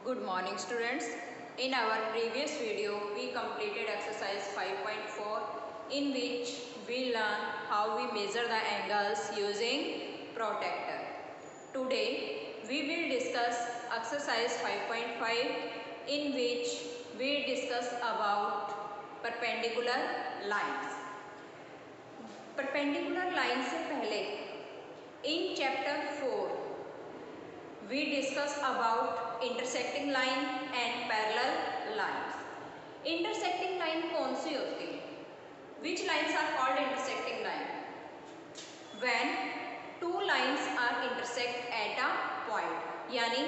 Good morning students. In our previous video we completed exercise 5.4 in which we learn how we measure the angles using protractor. Today we will discuss exercise 5.5 in which we discuss about perpendicular lines. Perpendicular line से पहले in chapter 4 we discuss about intersecting line and parallel lines. Intersecting line कौन सी होती है? Which lines are called intersecting line? When two lines are intersect at a point, यानी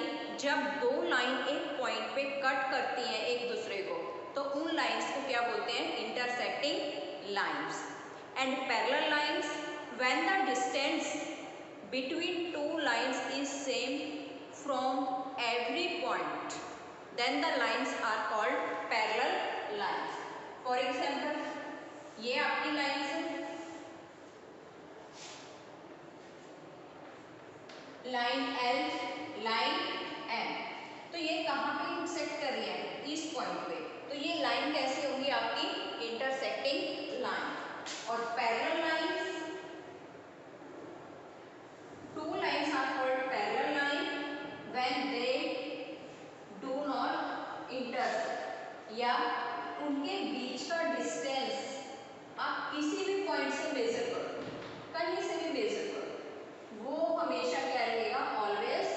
जब दो line एक point पे कट करती हैं एक दूसरे को, तो उन लाइन्स को क्या बोलते हैं? Intersecting lines. And parallel lines when the distance between two lines is same from every point, then the lines are called parallel lines. For example, ये आपकी लाइन्स है, लाइन L, लाइन M. तो ये कहाँ पे इंटरसेक्ट कर रही है? इस पॉइंट पे. तो ये लाइन कैसी होगी आपकी? Intersecting line. और parallel lines, two lines are called parallel line when they do not intersect, या उनके बीच का डिस्टेंस आप किसी भी पॉइंट से मेजर करो, कहीं से भी मेजर करो, वो हमेशा क्या रहेगा? Always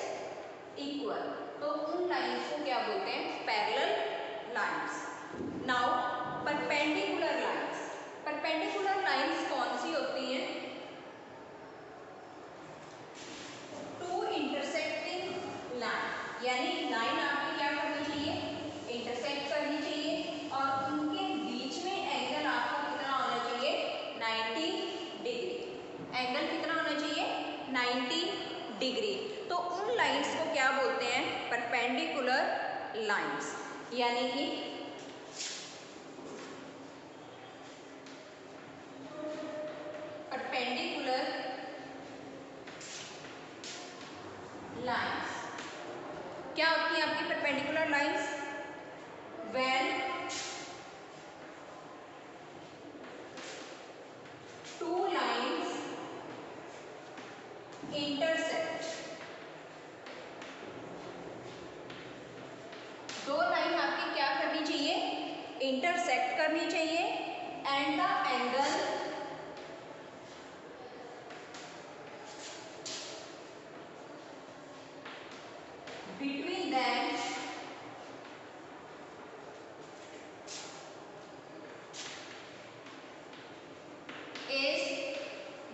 equal. तो उन लाइन्स को क्या बोलते हैं? Parallel lines. Now perpendicular lines. Perpendicular lines कौन सी होती हैं? यानी लाइन आपकी क्या करनी चाहिए? इंटरसेक्ट करनी चाहिए और उनके बीच में एंगल आपको कितना होना चाहिए? 90 डिग्री. एंगल कितना होना चाहिए? 90 डिग्री. तो उन लाइंस को क्या बोलते हैं? Perpendicular lines. यानी कि परपेंडिकुलर लाइंस क्या होती है आपकी perpendicular lines? When two lines intersect. दो लाइन आपकी क्या करनी चाहिए? इंटरसेक्ट करनी चाहिए. And the angle between them is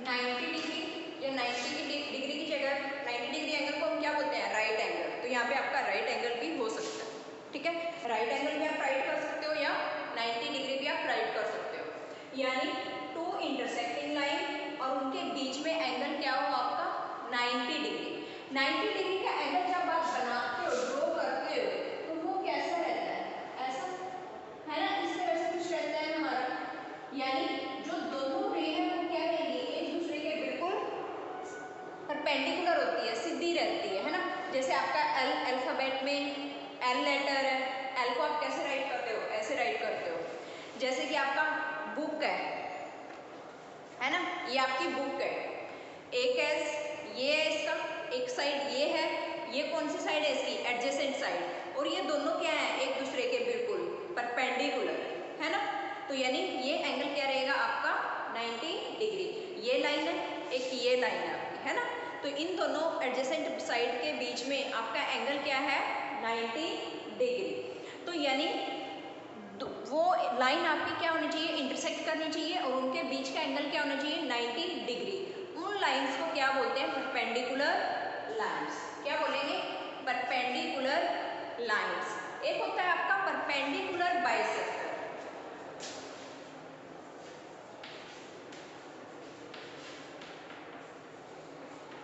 90 degree. या 90 डिग्री की जगह 90 डिग्री एंगल को हम क्या बोलते हैं? Right angle. तो यहाँ पे आपका राइट एंगल भी हो सकता है. ठीक है, राइट एंगल भी आप राइट कर सकते हो या 90 डिग्री भी आप राइट कर सकते हो. यानी टू इंटरसेक्टिंग लाइन और उनके बीच में एंगल क्या हो आपका? 90 डिग्री. 90 डिग्री का एंगल जब आप बनाते हो, ड्रॉ करते हो, तो वो कैसा रहता है? ऐसा है ना, इस तरह से कुछ रहता है हमारा. यानी जो दोनों रे है वो क्या रहेगी? एक दूसरे के बिल्कुल परपेंडिकुलर होती है, सीधी रहती है ना. जैसे आपका एल अल्फाबेट में एल लेटर है, एल को आप कैसे राइट करते हो? ऐसे राइट करते हो. जैसे कि आपका बुक है ना, ये आपकी बुक है. एक एस ये है इसका, एक साइड ये है, ये कौन सी साइड है इसकी? Adjacent side. और ये दोनों क्या है? एक दूसरे के बिल्कुल परपेंडिकुलर है ना. तो यानी ये एंगल क्या रहेगा आपका? 90 डिग्री. ये लाइन है, एक ये लाइन है आपकी, है ना. तो इन दोनों एडजेसेंट साइड के बीच में आपका एंगल क्या है? 90 डिग्री. तो यानी वो लाइन आपकी क्या होनी चाहिए? इंटरसेक्ट करनी चाहिए और उनके बीच का एंगल क्या होना चाहिए? 90 डिग्री. उन लाइंस को क्या बोलते हैं? Perpendicular lines. क्या बोलेंगे? Perpendicular lines. एक होता है आपका perpendicular bisector.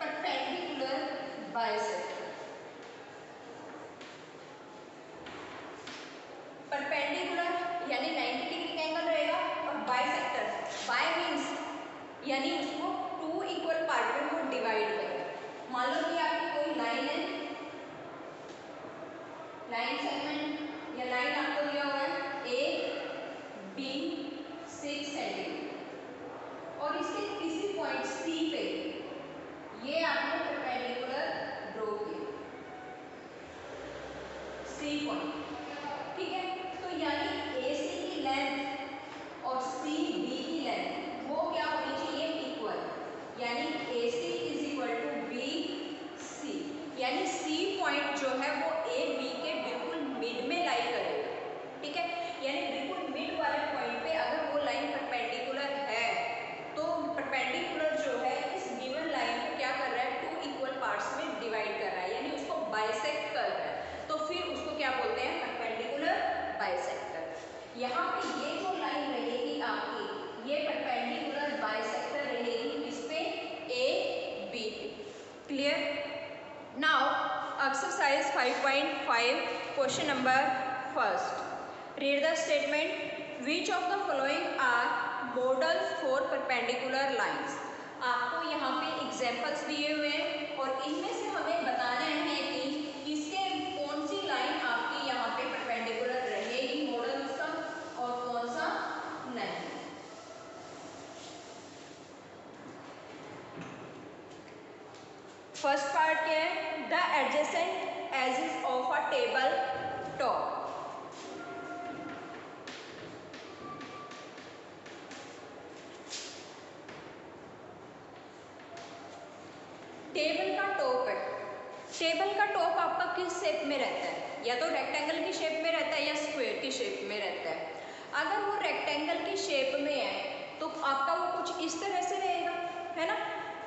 Perpendicular bisector. Perpendicular यानी 90 डिग्री का एंगल रहेगा और बाइसेक्टर, बाय मीन्स यानी उसको टू इक्वल पार्ट में वो डिवाइड करेगा. मान लो कि आपकी कोई लाइन है, line clear? Now exercise 5.5 question number first. Read the statement. Which of the following are models for perpendicular lines. आपको यहाँ पे एग्जाम्पल्स दिए हुए हैं और इनमें से हमें बताना है कि इसके कौन सी लाइन आपकी यहाँ पे परपेंडिकुलर रहेगी मॉडल उसका और कौन सा नहीं. फर्स्ट पार्ट क्या है? The adjacent edges of a table top. Table का टॉप है. टेबल का टॉप आपका किस शेप में रहता है? या तो रेक्टेंगल की शेप में रहता है या स्क्वायर की शेप में रहता है. अगर वो रेक्टेंगल की शेप में है तो आपका वो कुछ इस तरह से रहेगा, है ना.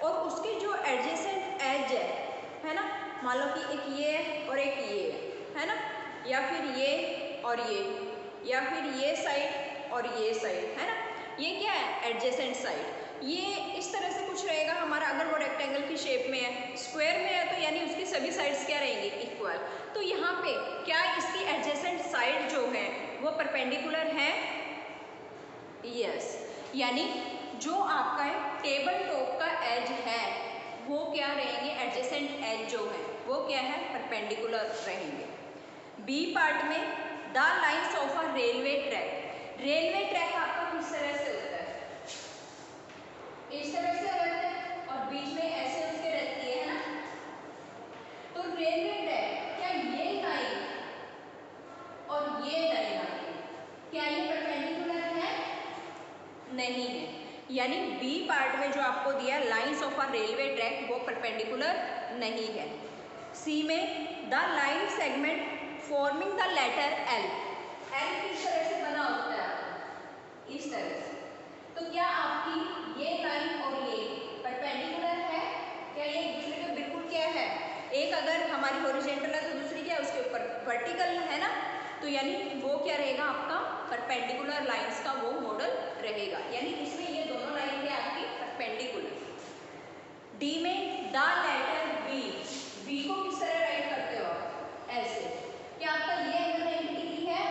और उसके जो एडजेसेंट एज है ना, मान लो कि एक ये है और एक ये है ना, या फिर ये और ये, या फिर ये साइड और ये साइड, है ना. ये क्या है? Adjacent side. ये इस तरह से कुछ रहेगा हमारा. अगर वो रेक्टेंगल की शेप में है, स्क्वायर में है, तो यानी उसकी सभी साइड्स क्या रहेंगी? इक्वल. तो यहाँ पे क्या इसकी एडजेसेंट साइड जो है वो परपेंडिकुलर है? यस. यानी जो आपका टेबल टॉप का एज है वो क्या रहेंगे? एडजेसेंट एज जो है वो क्या है? परपेंडिकुलर रहेंगे. बी पार्ट में the lines of a railway track. Railway track आपका किस तरह से होता है? इस तरह से रहता है और बीच में ऐसे उसके रहती है ना. तो रेलवे ट्रैक, क्या ये लाइन और ये लाइन क्या ये परपेंडिकुलर है? नहीं है. यानी बी पार्ट में जो आपको दिया lines of a railway track वो परपेंडिकुलर नहीं है. सी में the line segment forming the letter L. L किस तरह से बना होता है? इस तरह से. तो क्या आपकी ये लाइन और ये परपेंडिकुलर है? क्या ये एक दूसरे के बिल्कुल क्या है? एक अगर हमारी हॉरिजॉन्टल है तो दूसरी क्या है? उसके ऊपर वर्टिकल है ना. तो यानी वो क्या रहेगा? आपका परपेंडिकुलर लाइंस का वो मॉडल रहेगा. यानी इसमें ये दोनों लाइन क्या आपकी परपेंडिकुलर. डी में द लेटर बी. बी को किस तरह राइट करते हो? ऐसे. क्या आपका ये एंगल 90 डिग्री है?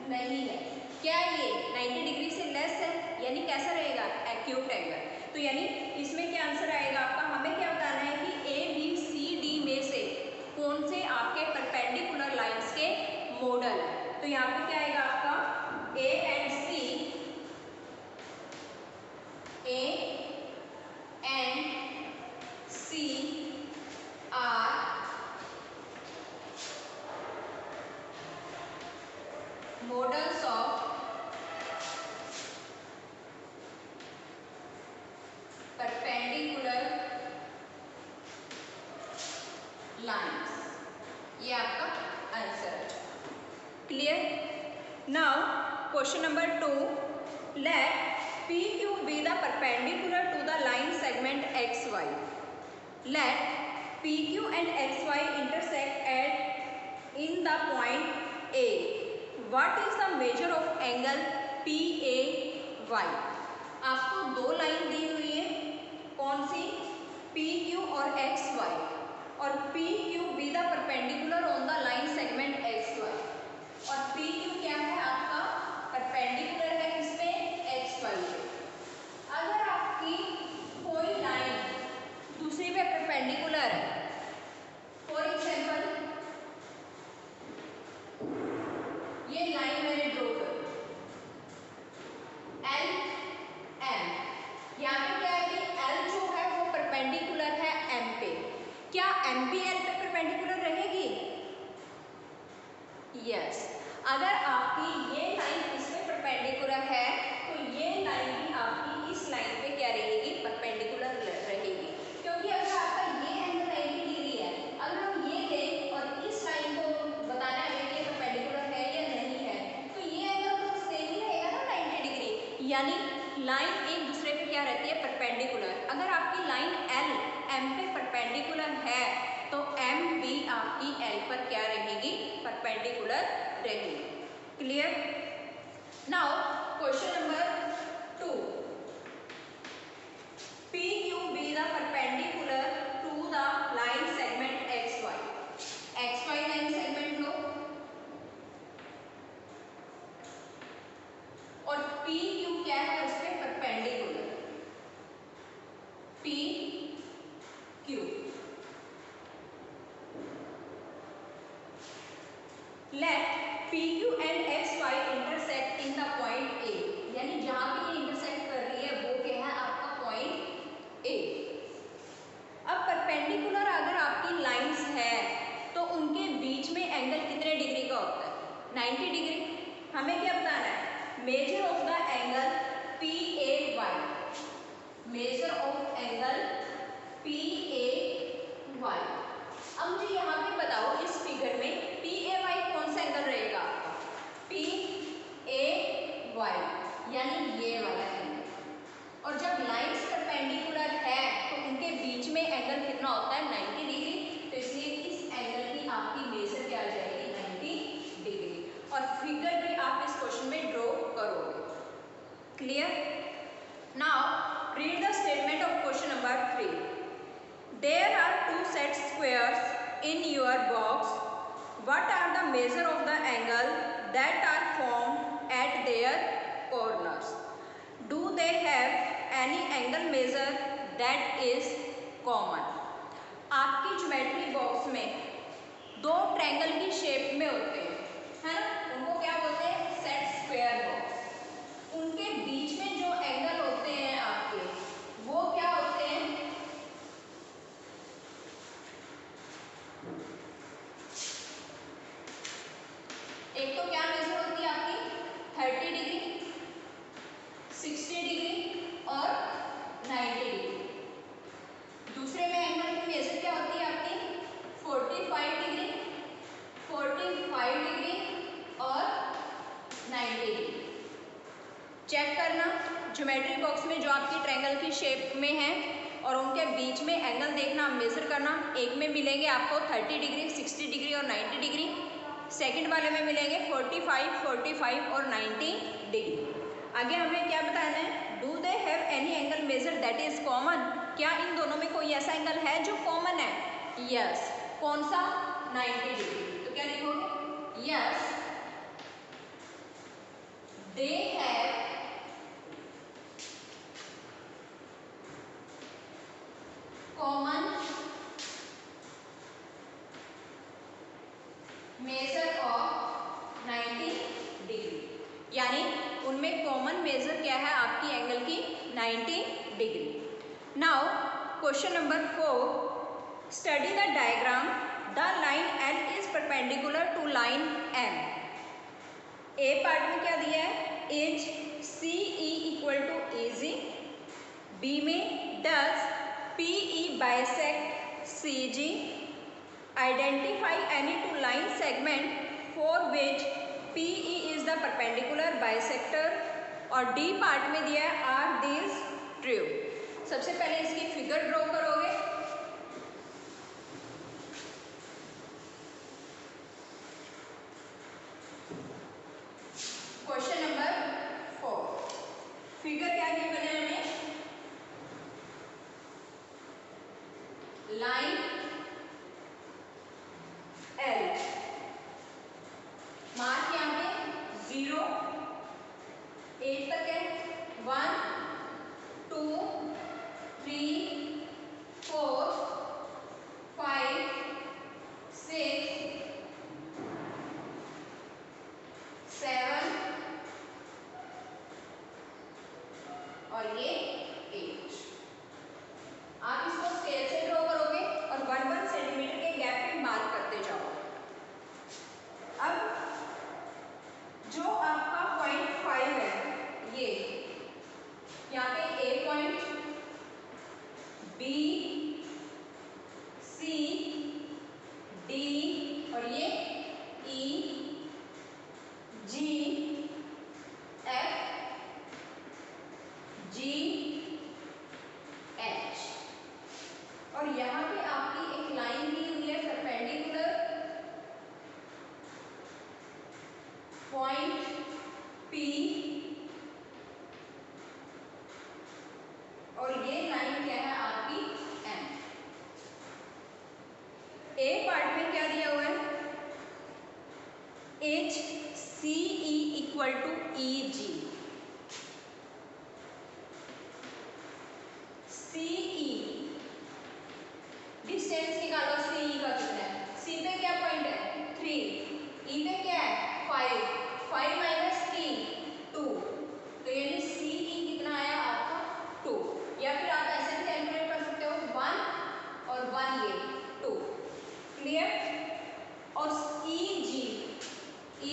नहीं है. क्या ये 90 डिग्री से लेस है? यानी कैसा रहेगा? Acute angle. तो यानी इसमें क्या आंसर आएगा आपका? हमें क्या बताना है कि ए बी सी डी में से कौन से आपके परपेंडिकुलर लाइंस के मॉडल है. तो यहाँ पे क्या आएगा आपका? A and C, A and C are models of perpendicular lines. ये आपका आंसर है. Clear? Now question number 2. Let P Q be the perpendicular to the line segment X Y. Let P Q and X Y intersect at in the point A. What is the measure of angle PAY? आपको दो line दी हुई है. कौन सी? PQ और XY. और PQ be the perpendicular on the line segment XY. और PQ क्या है आपका? परपेंडिकुलर है किसपे? XY पे. अगर आपकी कोई लाइन दूसरी पे परपेंडिकुलर है, फॉर एग्जाम्पल ये लाइन मैंने ड्रॉ करी एल एम. यहाँ पे क्या है कि एल जो है वो परपेंडिकुलर है एम पे. क्या एम भी एल पे परपेंडिकुलर रहेगी? यस. अगर आपकी ये लाइन इस पे परपेंडिकुलर है तो ये लाइन भी आपकी इस लाइन पे क्या रहेगी? परपेंडिकुलर रहेगी. क्योंकि अगर आपका ये एंगल 90 डिग्री है, अगर हम ये लें और इस लाइन को बताना है कि ये परपेंडिकुलर है या नहीं है, तो ये एंगल तो सेम ही रहेगा ना 90 डिग्री. यानी लाइन एक दूसरे पे क्या रहती है? परपेंडिकुलर. अगर आपकी लाइन एल एम पे परपेंडिकुलर है तो एम भी आपकी एल पर क्या रहेगी? परपेंडिकुलर रहेगी. Clear? Now question number 2. PQ be the perpendicular to the Q. Let PQ and XY intersect in the point A. यानी जहां पे ये इंटरसेक्ट कर रही है वो क्या है आपका पॉइंट A. अब परपेंडिकुलर अगर आपकी लाइंस है तो उनके बीच में एंगल कितने डिग्री का होता है? 90 डिग्री. हमें क्या बताना है? Measure of the angle PAY. Measure of angle PAY. अब मुझे यहाँ पे बताओ इस फिगर में PAY कौन सा एंगल रहेगा आपका? PAY यानी ये वाला एंगल. और जब लाइंस परपेंडिकुलर है तो उनके बीच में एंगल कितना होता है? 90 डिग्री. तो इसलिए इस एंगल की आपकी मेजर क्या आ जाएगी? 90 डिग्री. और फिगर भी आप इस क्वेश्चन में ड्रॉ करोगे. Clear? Now read the statement of question number 3. There are two set squares in your box. What are the measure of the angle that are formed at their corners? Do they have any angle measure that is common? आपकी geometry box में दो triangle की shape में होते हैं, है ना? उनको क्या बोलते हैं? Set square box. उनके बीच में जो एंगल होते हैं आपके वो क्या होते हैं? एक तो क्या मेजर होती है आपकी? 30 डिग्री, 60 डिग्री और 90 डिग्री. दूसरे में एंगल की मेजर क्या होती है आपकी? 45 डिग्री, 45 डिग्री और 90 डिग्री. चेक करना ज्योमेट्री बॉक्स में जो आपकी ट्रायंगल की शेप में है और उनके बीच में एंगल देखना, मेजर करना. एक में मिलेंगे आपको 30 डिग्री, 60 डिग्री और 90 डिग्री. सेकंड वाले में मिलेंगे 45, 45 और 90 डिग्री. आगे हमें क्या बताना है? Do they have any angle measure that is common. क्या इन दोनों में कोई ऐसा एंगल है जो कॉमन है? यस. कौन सा? 90 डिग्री. तो क्या लिखोगे? Yes they have common measure of 90 degree. यानी उनमें कॉमन मेजर क्या है आपकी एंगल की? 90 degree. Now question number 4. Study the diagram. The line L is perpendicular to line M. A part में क्या दिया है? Is CE equal to AG. B में does PE bisect CG. Identify any two line segment for which PE is the perpendicular bisector. और D part में दिया है are these true. सबसे पहले इसकी फिगर ड्रॉ करोगे. Question number 4. फिगर क्या गिवन है हमें? Line L. मार्क यहाँ पे 0 8 तक है. 1 2 3 4 5 6 7 और ये 8. आप इसको स्केल से ड्रॉ करोगे और 1-1 सेंटीमीटर के गैप पे मार्क करते जाओ. अब जो आपका पॉइंट 5 है ये यहाँ पे A point, B, C, D और ये E, G, F, G, H. और यहाँ पे आपकी एक लाइन दी हुई है परपेंडिकुलर पॉइंट P और ये लाइन क्या है आपकी M. A पार्ट में क्या दिया हुआ है? H CE equal to EG. CE distance निकालो सी ई का कितना है। सी पे क्या पॉइंट है 3, ई पे क्या है 5, 5 माइनस 3 2, तो यानी सी ई कितना आया आपका 2। या फिर आप ऐसे भी कैलकुलेट कर सकते हो 1 और 1 ये 2। क्लियर। और ई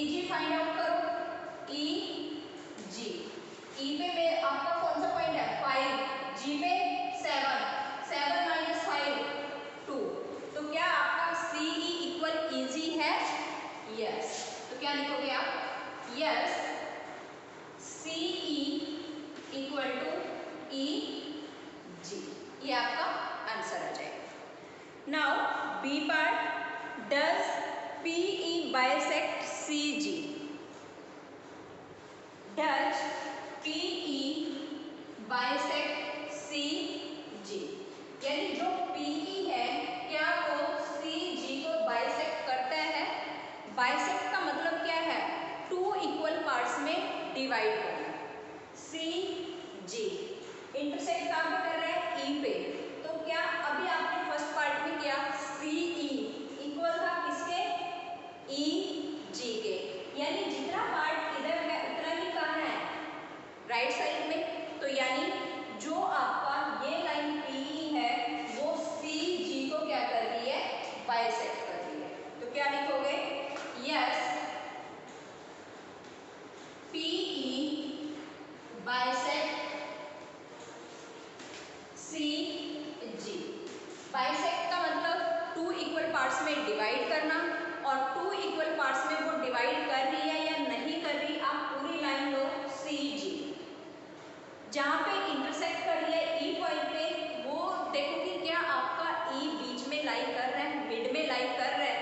जी फाइंड आउट करो। ई जी, ई पे आपका कौन सा पॉइंट है 5, जी पे 7, 7 माइनस 5 2, तो क्या आपका सी ई इक्वल ई जी है। यस, तो क्या लिखोगे आप yes C E equal to E G, ये आपका आंसर आ जाएगा। Now B part, does P E bisect C G. Does P E bisect C G, यानी जो पी ई है क्या वो सी जी को बाइसेक्ट करता है। बाइसेक्ट का मतलब क्या है 2 इक्वल पार्ट्स में डिवाइड करना। सी जी इंटरसेक्ट कहाँ पे कर रहे हैं ई पे, तो क्या अभी आपने फर्स्ट पार्ट में किया सी ई इक्वल था किसके ई जी के, यानी जितना पार्ट इधर है उतना ही कहाँ है राइट साइड में। तो यानी जो आपका ये लाइन पी ई है वो सी जी को क्या कर रही है बाइसेक्ट कर रही है। तो क्या लिखोगे yes P E bisect C जी। बाइसेक्ट का मतलब 2 इक्वल पार्ट्स में डिवाइड करना, और 2 इक्वल पार्ट्स में वो डिवाइड कर रही है या नहीं कर रही, आप पूरी लाइन लो सी जी। जहाँ पे इंटरसेक्ट कर रही है ई पॉइंट पे वो देखो कि क्या आपका ई बीच में लाई कर रहा है, मिड में लाई कर रहा है,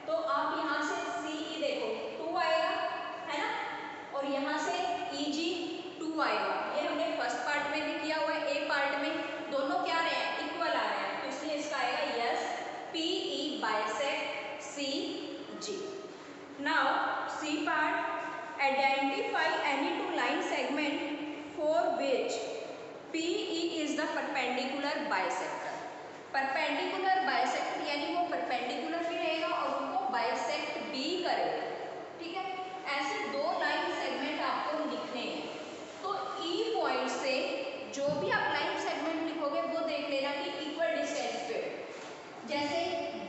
तो आप यहाँ से सी ई देखो 2 आएगा है ना, और यहाँ से ई जी 2 आएगा। ये हमने फर्स्ट पार्ट में भी किया हुआ है, ए पार्ट में दोनों क्या आ रहे हैं इक्वल आ रहे हैं, तो इसलिए इसका आएगा yes P E bisect C G. Now C part, identify any 2 line segment for which PE is the perpendicular bisector। perpendicular bisector यानी वो perpendicular भी रहेगा और उनको bisect भी करेगा। ठीक है, ऐसे 2 लाइन सेगमेंट आपको लिखने हैं। तो E पॉइंट से जो भी आप लाइन सेगमेंट लिखोगे वो देख लेना कि इक्वल डिस्टेंस पे, जैसे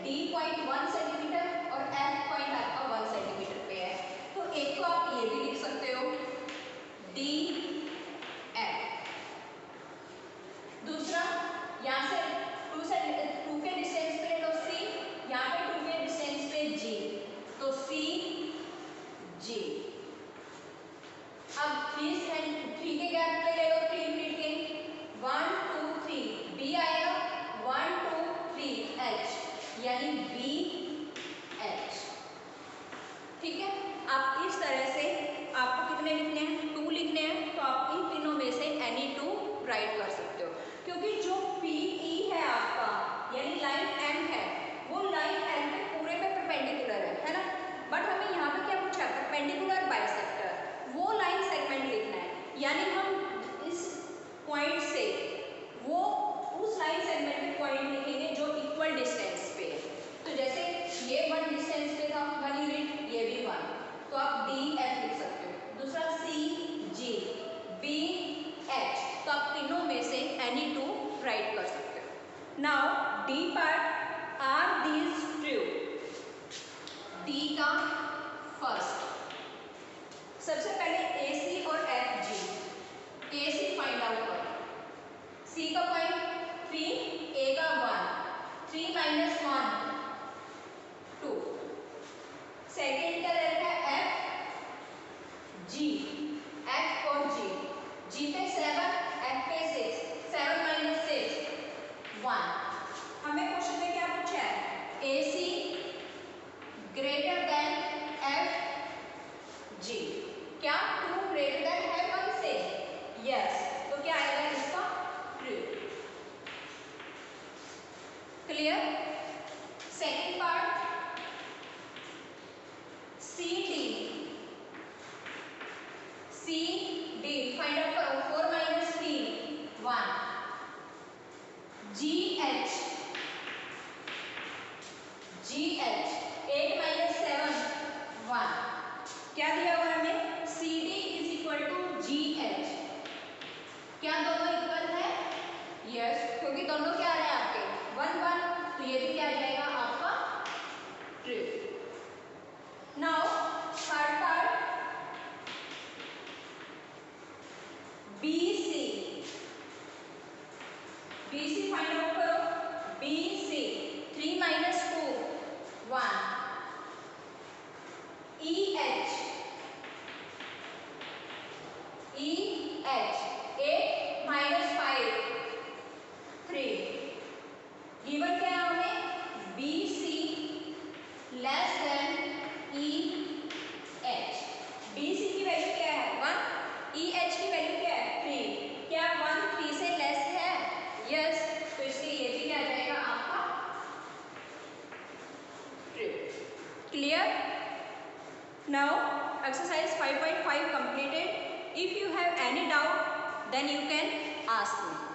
D पॉइंट 1 सेंटीमीटर और F पॉइंट आपका 1 सेंटीमीटर पे है, तो एक को आप ये भी लिख सकते हो D दूसरा यहाँ से 2 के डिस्टेंस पे लो सी, यहाँ पे 2 के डिस्टेंस पे जी, तो सी जी। अब 3 के गैप पे ले लो 3 यूनिट के 1 2 3 बी आएगा 1 2 3 एच, यानी बी एच। ठीक है, आप इस तरह से आपको कितने लिखने हैं 2 लिखने हैं, तो आप इन तीनों में से एनी 2 राइट कर सकते हो, क्योंकि जो पी ई है आपका यानी लाइन एम है वो लाइन एम पे पूरे पे परपेंडिकुलर है ना, बट हमें यहाँ पे क्या पूछा है परपेंडिकुलर बाइसेक्टर, वो लाइन सेगमेंट लिखना है, यानी हम इस पॉइंट से वो उस लाइन सेगमेंट पे पॉइंट लिखेंगे जो इक्वल डिस्टेंस पे है। तो जैसे ये 1 डिस्टेंस पे था 1 यूनिट, ये भी 1, तो आप डी एफ लिख सकते हो। दूसरा सी जी बी एच, तो आप तीनों में से एनी 2 राइट कर सकते हो। Now D part, are these true. D का फर्स्ट, सबसे पहले ए सी और F G. A C find out करो, सी का पॉइंट 3, ए का 1, 3 माइनस 1 2। सेकेंड का रहता है एफ जी, एफ और जी, जी पे 7 एफ पे 6, 7 माइनस 6 1। हमें क्वेश्चन में क्या पूछा है ए सी ग्रेटर देन एफ जी, क्या 2 ग्रेटर देन है 1 से, यस, तो क्या आएगा इसका true. Clear. Second part C D find out करो 4 माइनस 3 1। जी एच तो ये भी क्या आ जाएगा आपका true. Now third part BC, BC find out करो। BC 3 minus 2 1, EH 8 minus 5 3। Given क्या है हमें? BC less than EH। BC की वैल्यू क्या है 1, EH की वैल्यू क्या है 3। क्या 1 3 से लेस है? यस, तो इसलिए ये भी क्या आ जाएगा आपका true. Clear? Now exercise 5.5 completed. If you have any doubt, then you can ask me.